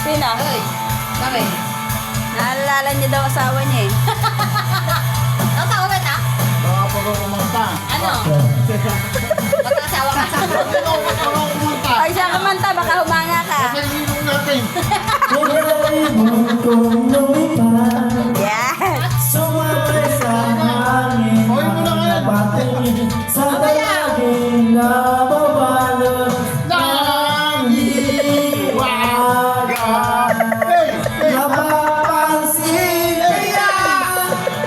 Sino? Uy, kami. Naalala niya daw asawa niya eh. Tatawa ba ta? Baka pa rin kumanta. Ano? Magkasawa ka sa Ano pa rin kumanta? Pag siya kumanta, baka humanga ka. Kasi ninong natin. Kulay mundong lumipad, Yes! sumabay sa hangin. Hoy mo na ngayon. Patingin sa dalaging nababalot ng hiwaga. Napapansin kaya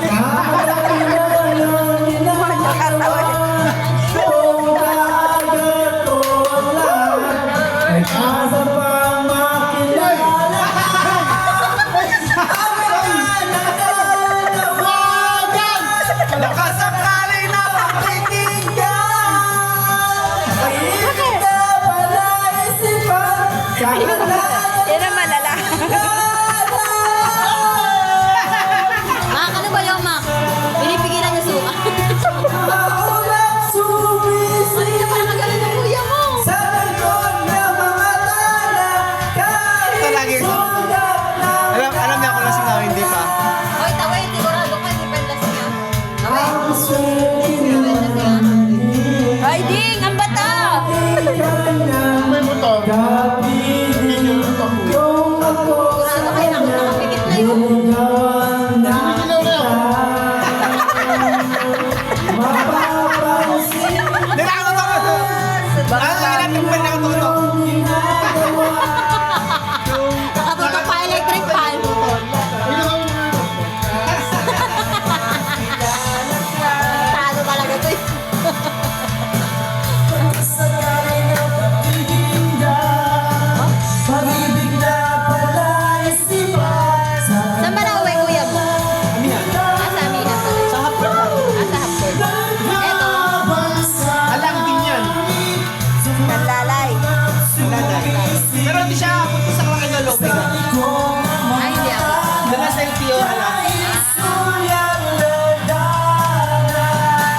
kahit ilan ginagawa kung dagat o ang lahat ay kasa pang makilala. Nakasakali na pakikinggan. Ay, hindi na pala isipan. Kaya na Yan ang malala.